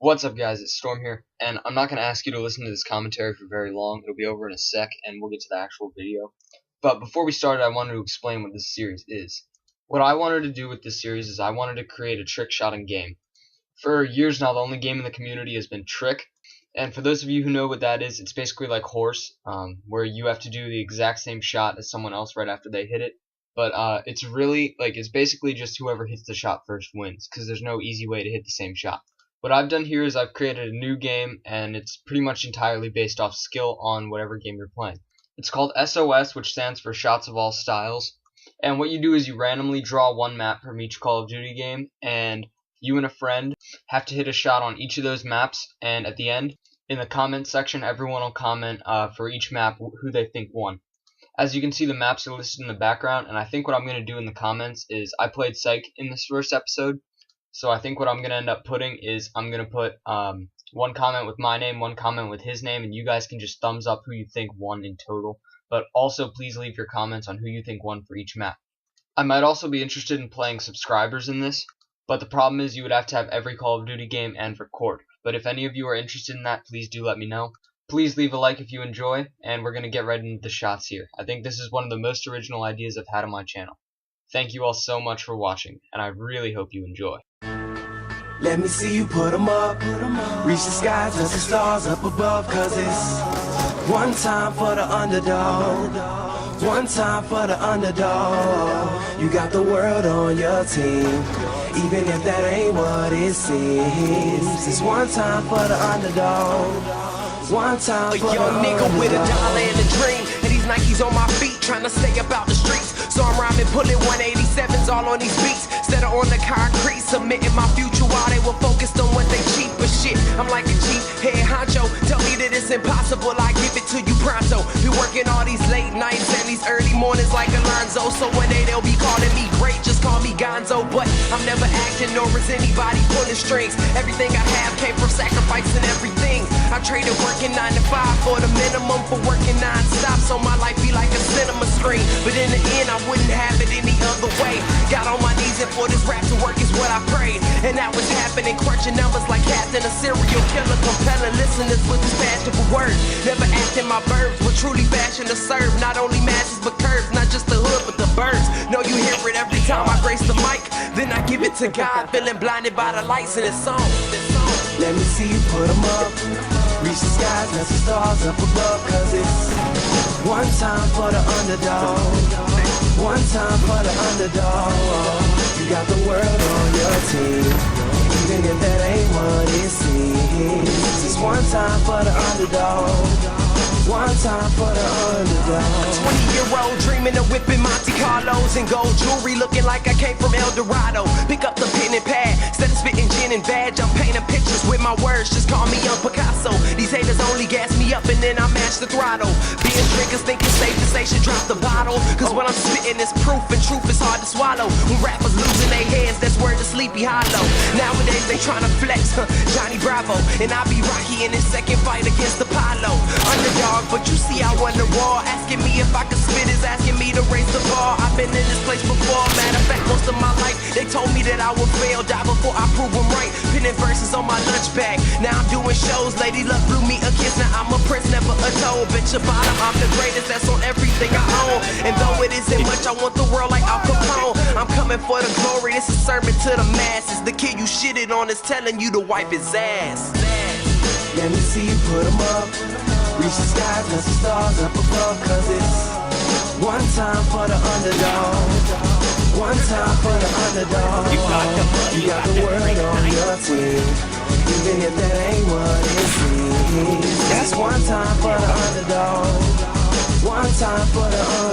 What's up, guys? It's Storm here, and I'm not going to ask you to listen to this commentary for very long. It'll be over in a sec, and we'll get to the actual video. But before we started, I wanted to explain what this series is. What I wanted to do with this series is I wanted to create a trick shotting game. For years now, the only game in the community has been Trick, and for those of you who know what that is, it's basically like Horse, where you have to do the exact same shot as someone else right after they hit it. But it's really, it's basically just whoever hits the shot first wins, because there's no easy way to hit the same shot. What I've done here is I've created a new game, and it's pretty much entirely based off skill on whatever game you're playing. It's called SOS, which stands for Shots of All Styles, and what you do is you randomly draw one map from each Call of Duty game, and you and a friend have to hit a shot on each of those maps, and at the end, in the comment section, everyone will comment for each map who they think won. As you can see, the maps are listed in the background, and I think what I'm going to do in the comments is I played Psych in this first episode. So I think what I'm going to end up putting is I'm going to put one comment with my name, one comment with his name, and you guys can just thumbs up who you think won in total. But also please leave your comments on who you think won for each map. I might also be interested in playing subscribers in this, but the problem is you would have to have every Call of Duty game and record. But if any of you are interested in that, please do let me know. Please leave a like if you enjoy, and we're going to get right into the shots here. I think this is one of the most original ideas I've had on my channel. Thank you all so much for watching, and I really hope you enjoy. Let me see you put 'em up, reach the skies, touch the stars up above, cause it's one time for the underdog, one time for the underdog. You got the world on your team, even if that ain't what it seems. It's one time for the underdog, one time for the underdog. A young nigga with a dollar and a dream, and these Nikes on my feet, trying to stay about the streets. So I'm rhyming, pulling 187s all on these beats, instead of on the concrete, submitting my future while they were focused on what they cheap. But shit, I'm like a chief head honcho, tell me that it's impossible, I give it to you pronto. Be working all these late nights and these early mornings like Alonzo, so one day they'll be calling me great, just call me Gonzo. But I'm never acting, nor is anybody pulling strings. Everything I have came from sacrificing everything. I traded working 9 to 5 for the minimum for working non-stop, so my life be like a cinema screen. But in the end, I wouldn't have it any other way. Got on my knees and for this rap to work is what I prayed, and that was happening, crunching numbers like Captain, a serial killer, compelling listeners with these fashionable words. Never acting my verbs, but truly fashion to serve not only masses but curves, not just the hood but the birds. Know you hear it every time I grace the mic, then I give it to God, feeling blinded by the lights in this song. Let me see you put 'em up, reach the skies, touch the stars up above, cause it's one time for the underdog, one time for the underdog. You got the world on your team, even if that ain't what it seems. It's one time for the underdog, one time for the underdog. 20-year-old dreaming of whipping Monte Carlos and gold jewelry, looking like I came from El Dorado. Pick up the pen and pad, instead of spitting gin and badge, I'm painting pictures with my words, just call me Young Picasso. These haters only gas me up and then I mash the throttle. Being drinkers think it's safe to say should drop the bottle, cause when I'm spitting it's proof, and truth is hard to swallow. When rappers losing their heads, that's word to Sleepy Hollow. Nowadays they tryna flex, Johnny Bravo, and I be Rocky in his second fight against Apollo. Underdog, but you see I won the war. Asking me if I could spit is asking me to raise the bar. I've been in this place before, matter of fact most of my life they told me that I would fail, die before I prove them right. Pinning verses on my lunch bag, now I'm doing shows. Lady Luck blew me a kiss, now I'm a prince, never a toad. Bitch your bottom, I'm the greatest, that's on everything I own. And though it isn't much, I want the world like Al Capone. I'm coming for the glory, this is sermon to the masses. The kid you shitted on is telling you to wipe his ass. Let me see you put 'em up, reach the skies, touch the stars up above, cause it's one time for the underdog, one time for the underdog. You got the world on your team, even if that ain't what it seems. That's one time for the underdog, one time for the underdog.